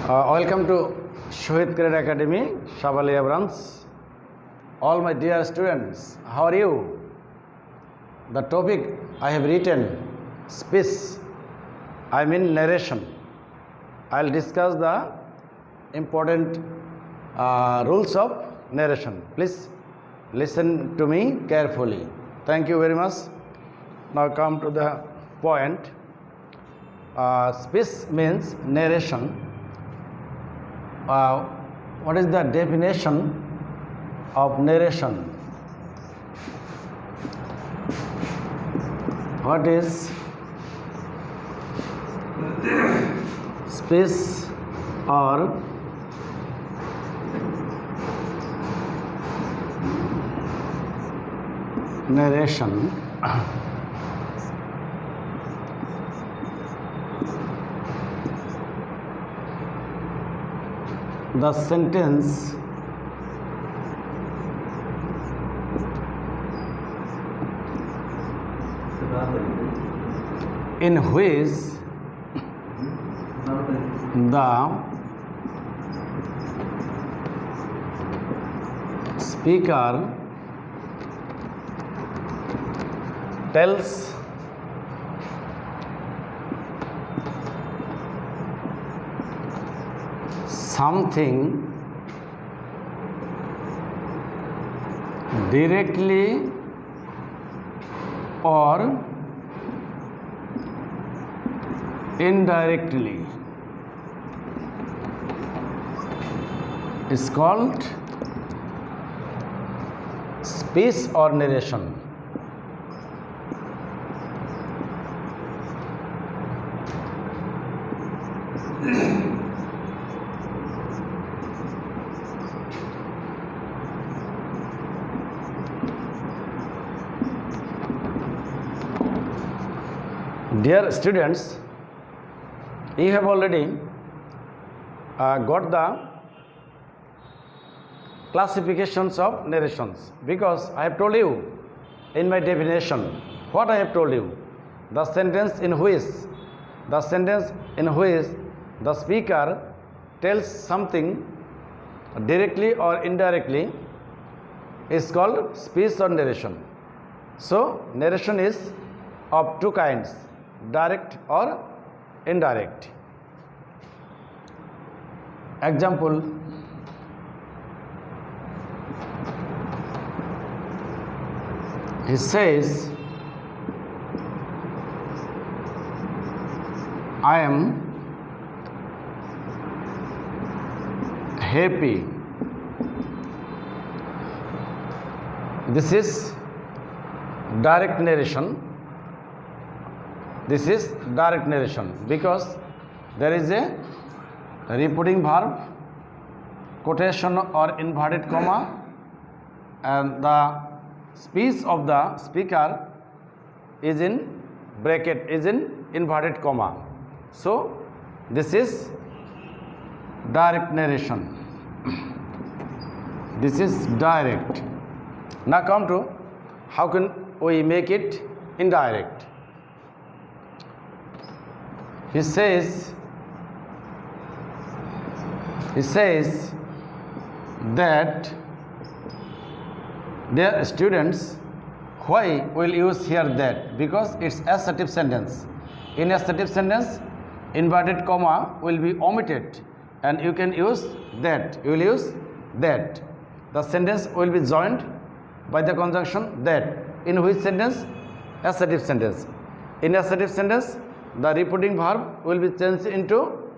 Welcome to Shohid Cadet Academy, Shabalia branch. All my dear students, how are you? The topic I have written, speech, I mean narration. I'll discuss the important rules of narration. Please listen to me carefully. Thank you very much. Now come to the point. Speech means narration. What is the definition of narration? What is speech or narration? The sentence in which the speaker tells something directly or indirectly is called speech or narration. Dear students, you have already got the classifications of narrations, because I have told you in my definition what I have told you. The sentence in which the speaker tells something directly or indirectly is called speech or narration. So narration is of two kinds, direct or indirect. Example, he says, I am happy. This is direct narration. This is direct narration because there is a repeating verb, quotation or inverted comma, and the speech of the speaker is in bracket, is in inverted comma. So this is direct narration. This is direct. Now come to how can we make it indirect. He says that, dear students, why will use here that? Because it's assertive sentence. In assertive sentence, inverted comma will be omitted and you can use that. You will use that. The sentence will be joined by the conjunction that. In which sentence? Assertive sentence. In assertive sentence, the repeating verb will be changed into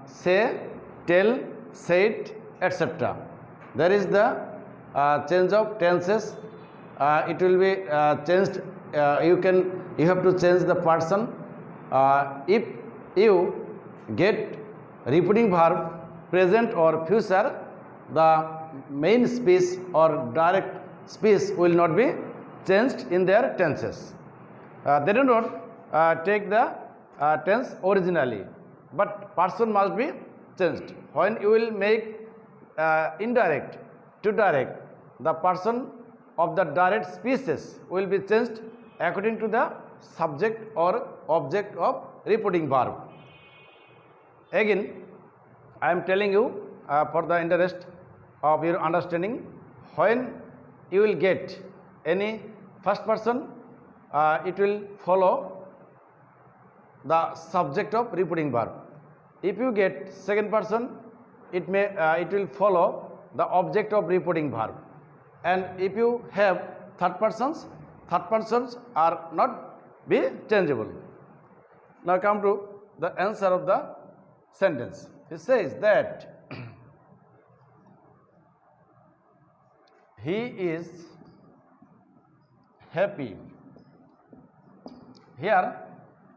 say, tell, said, etc. There is the change of tenses. It will be changed. You have to change the person. If you get repeating verb present or future, the main speech or direct speech will not be changed in their tenses. They do not take the tense originally, but person must be changed. When you will make indirect to direct, the person of the direct species will be changed according to the subject or object of repeating verb. Again, I am telling you for the interest of your understanding, when you will get any first person, it will follow the subject of repeating verb. If you get second person, it will follow the object of repeating verb. And if you have third persons are not be changeable. Now come to the answer of the sentence. It says that he is happy. Here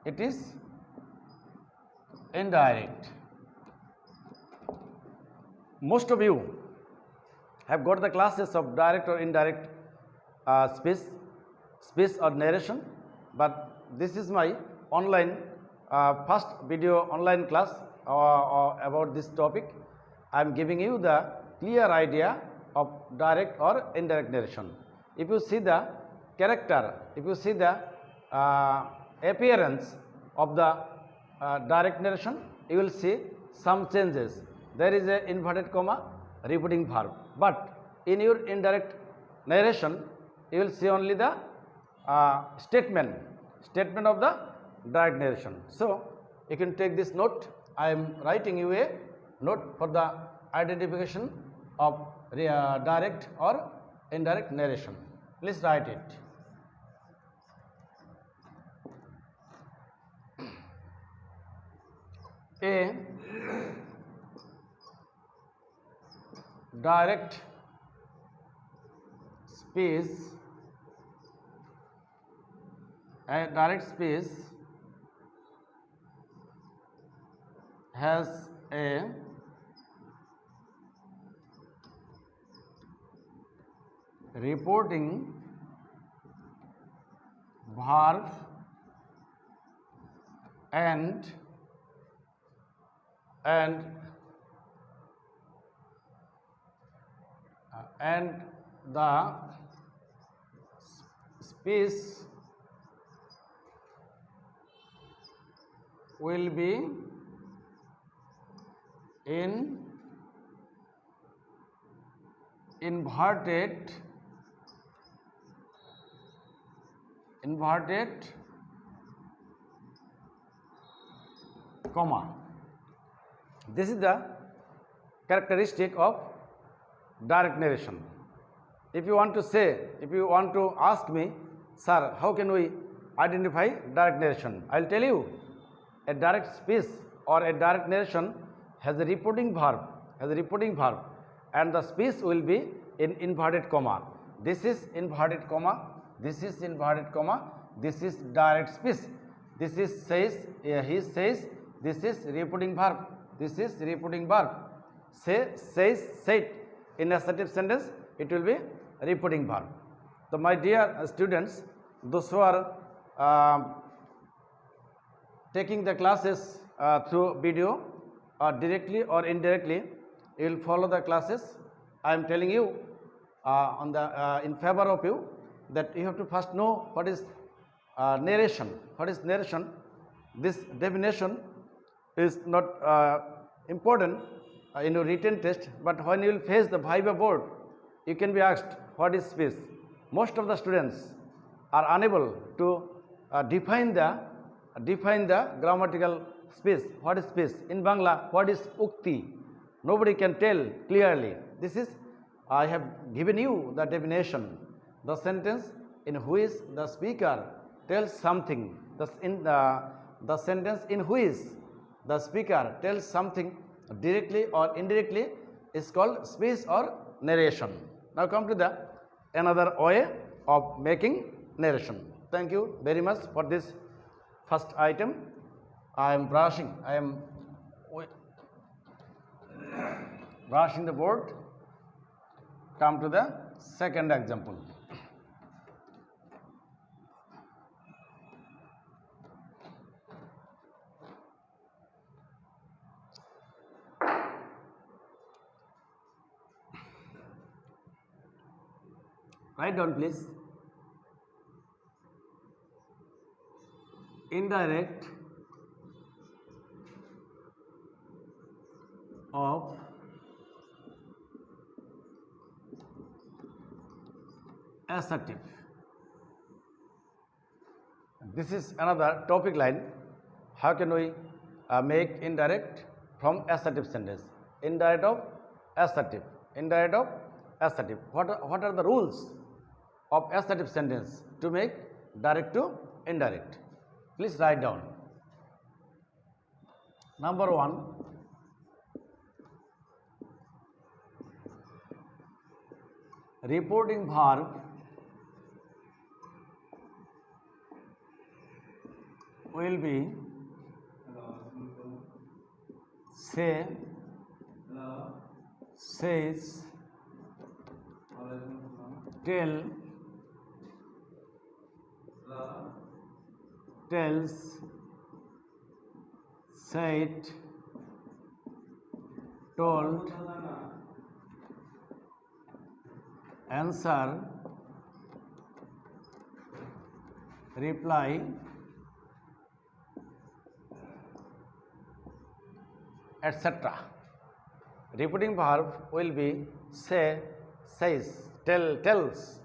it is indirect. Most of you have got the classes of direct or indirect speech or narration, but this is my online first video online class about this topic. I am giving you the clear idea of direct or indirect narration. If you see the character, if you see the appearance of the direct narration, you will see some changes. There is a inverted comma repeating verb, but in your indirect narration you will see only the statement of the direct narration. So you can take this note. I am writing you a note for the identification of direct or indirect narration. Please write it. A direct speech has a reporting verb and the speech will be in inverted comma. This is the characteristic of direct narration. If you want to ask me, sir, how can we identify direct narration? I will tell you, a direct speech or a direct narration has a repeating verb, and the speech will be in inverted comma. This is inverted comma, this is inverted comma, this is direct speech. This is says, he says, this is repeating verb, this is repeating verb. Say, says, said. In assertive sentence, it will be repeating verb. So my dear students, those who are taking the classes through video or directly or indirectly, you will follow the classes. I am telling you in favor of you that you have to first know what is narration. What is narration? This definition is not important in your written test, but when you will face the Viva board, you can be asked what is speech. Most of the students are unable to define the grammatical speech. What is speech? In Bangla, what is ukti? Nobody can tell clearly. This is, I have given you the definition. The sentence in which the speaker tells something. The sentence in which the speaker tells something directly or indirectly is called speech or narration. Now come to the another way of making narration. Thank you very much for this first item. I am brushing the board. Come to the second example. Write down please. Indirect of assertive. This is another topic line. How can we make indirect from assertive sentence? Indirect of assertive. Indirect of assertive. What are the rules of assertive sentence to make direct to indirect? Please write down. Number 1, reporting verb will be say, says, tell, tells, said, told, answer, reply, etc. Repeating verb will be say, says, tell, tells,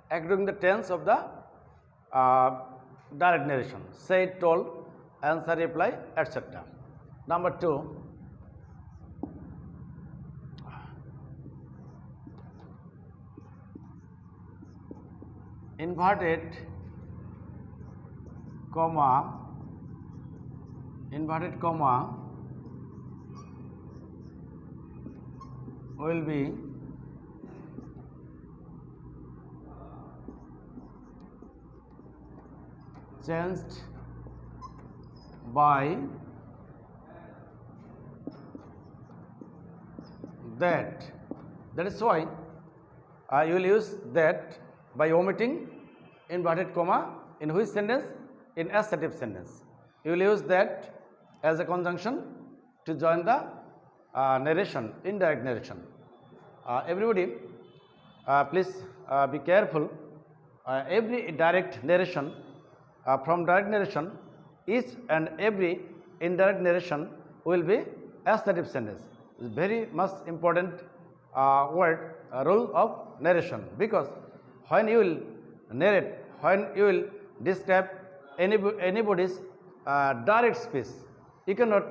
acting the tense of the direct narration. Said, told, answer, reply, etc. Number 2, inverted comma will be changed by that. That is why you will use that by omitting inverted comma in which sentence? In assertive sentence. You will use that as a conjunction to join the narration, indirect narration. Everybody, please be careful. Every direct narration, from direct narration, each and every indirect narration will be assertive sentence. It's very much important word, rule of narration, because when you will narrate, when you will describe anybody's direct speech, you cannot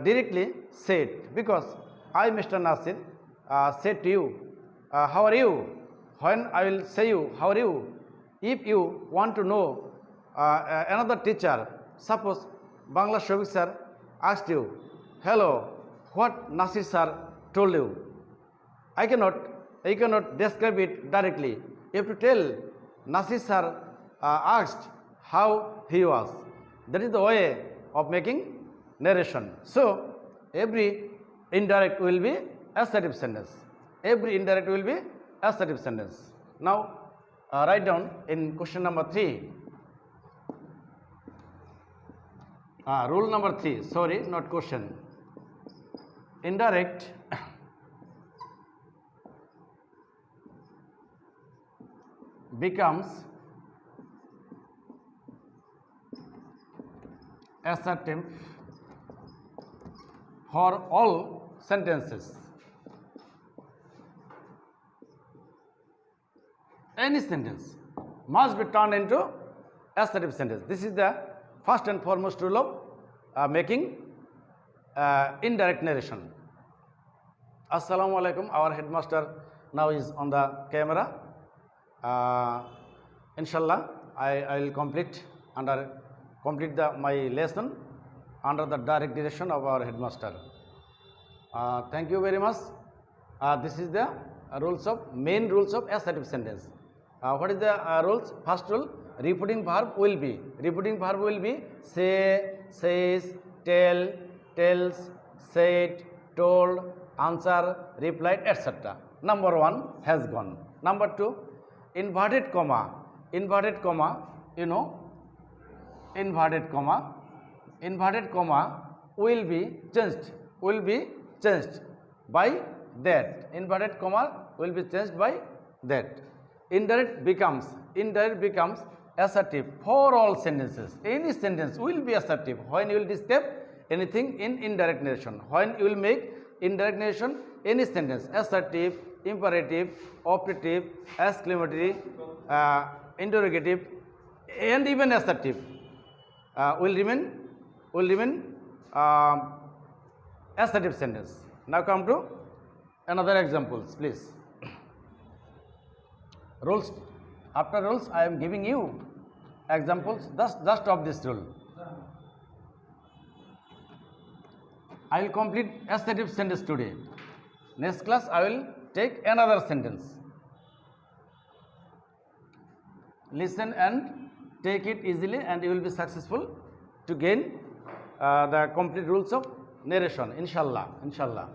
directly say it, because I, Mr. Nasir, said to you, how are you? When I will say you, how are you? If you want to know another teacher, suppose Bangla Shobik sir asked you, hello, what Nasir sir told you? I cannot describe it directly. You have to tell Nasir sir asked how he was. That is the way of making narration. So, every indirect will be assertive sentence. Every indirect will be assertive sentence. Now, write down in question number 3. Rule number 3, sorry, not question. Indirect becomes assertive for all sentences. Any sentence must be turned into assertive sentence. This is the first and foremost rule of making indirect narration. Assalamu alaikum. Our headmaster now is on the camera. Inshallah, I will complete my lesson under the direct direction of our headmaster. Thank you very much. This is the main rules of assertive sentence. What is the rules? First rule, repeating verb will be say, says, tell, tells, said, told, answer, replied, etc. Number 1 has gone. Number 2, inverted comma, you know, inverted comma will be changed by that. Inverted comma will be changed by that. Indirect becomes assertive for all sentences. Any sentence will be assertive when you will describe anything in indirect narration. When you will make indirect narration, any sentence, assertive, imperative, operative, exclamatory, interrogative, and even assertive will remain assertive sentence. Now come to another examples, please. Rules. After rules, I am giving you examples just of this rule. I will complete assertive sentence today. Next class, I will take another sentence. Listen and take it easily, and you will be successful to gain the complete rules of narration. Inshallah. Inshallah.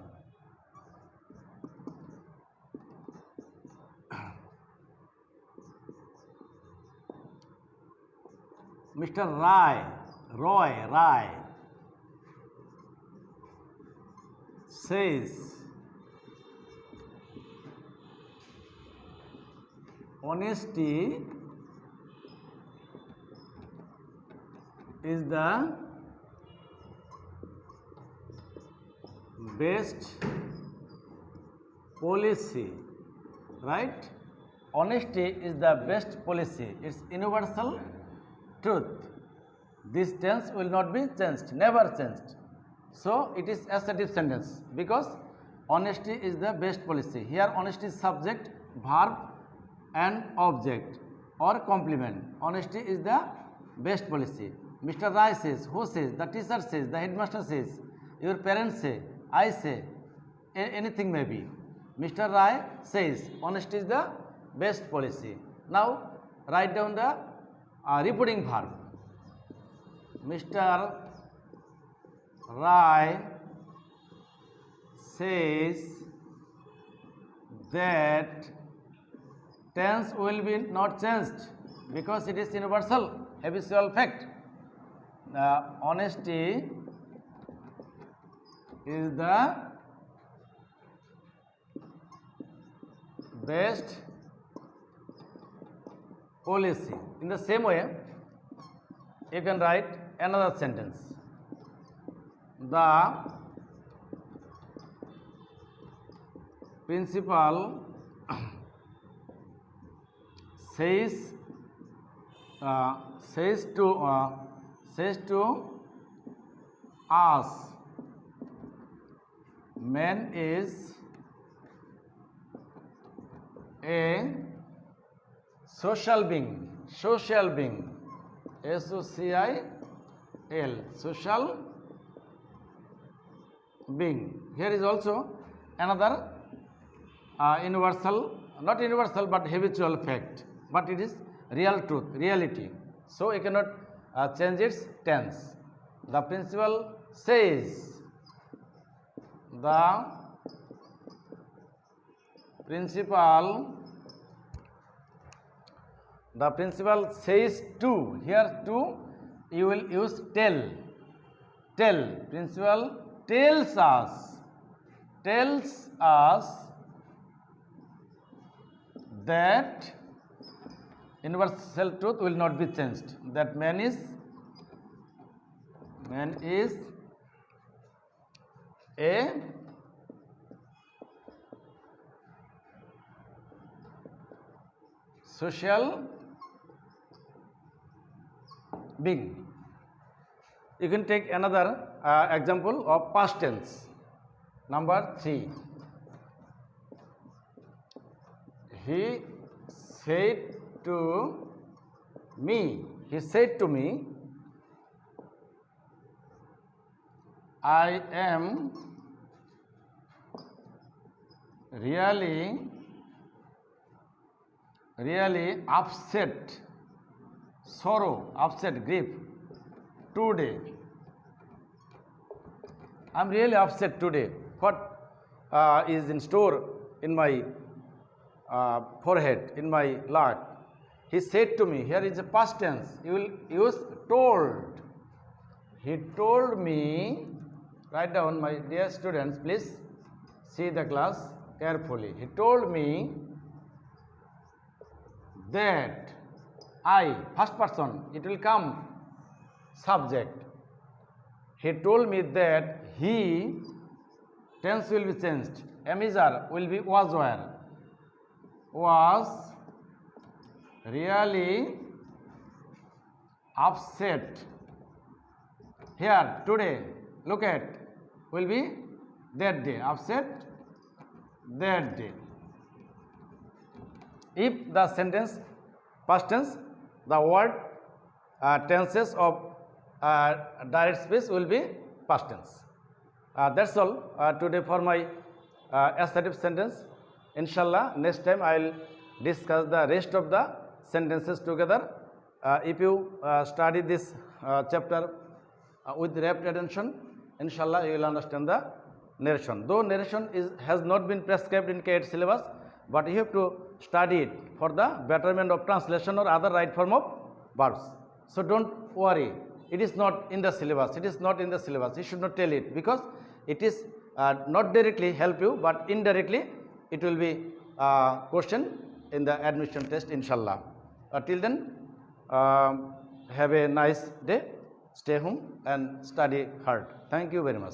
Mr. Roy says honesty is the best policy, right? Honesty is the best policy. It's universal truth. This tense will not be changed, never changed. So it is assertive sentence because honesty is the best policy. Here honesty is subject, verb and object or complement. Honesty is the best policy. Mr. Rai says, who says, the teacher says, the headmaster says, your parents say, I say, anything may be. Mr. Rai says honesty is the best policy. Now write down the repeating verb. Mr. Rai says that tense will be not changed because it is universal habitual fact. Honesty is the best policy. In the same way, you can write another sentence. The principal says to us, man is a social being, social being, S-O-C-I-L, social being. Here is also another universal, not universal but habitual fact, but it is real truth, reality. So you cannot change its tense. The principal says, the principal says to. Here to you will use tell. Principal tells us that universal truth will not be changed, that man is a social being. You can take another example of past tense. Number 3. He said to me, I am really upset, grief today. I am really upset today. What is in store in my forehead, in my leg? He said to me. Here is a past tense. You will use told. He told me. Write down, my dear students, please see the class carefully. He told me that I, first person, it will come subject. He told me that he tense will be changed. Am is are will be was were. Was really upset. Here today, look at, will be that day. Upset that day. If the sentence past tense, the word tenses of direct speech will be past tense. That's all today for my assertive sentence. Inshallah, next time I will discuss the rest of the sentences together. If you study this chapter with rapt attention, inshallah you will understand the narration. Though narration has not been prescribed in Cadet syllabus, but you have to study it for the betterment of translation or other right form of verbs. So don't worry, it is not in the syllabus. It is not in the syllabus. You should not tell it, because it is not directly help you, but indirectly it will be question in the admission test, inshallah. Till then, have a nice day. Stay home and study hard. Thank you very much.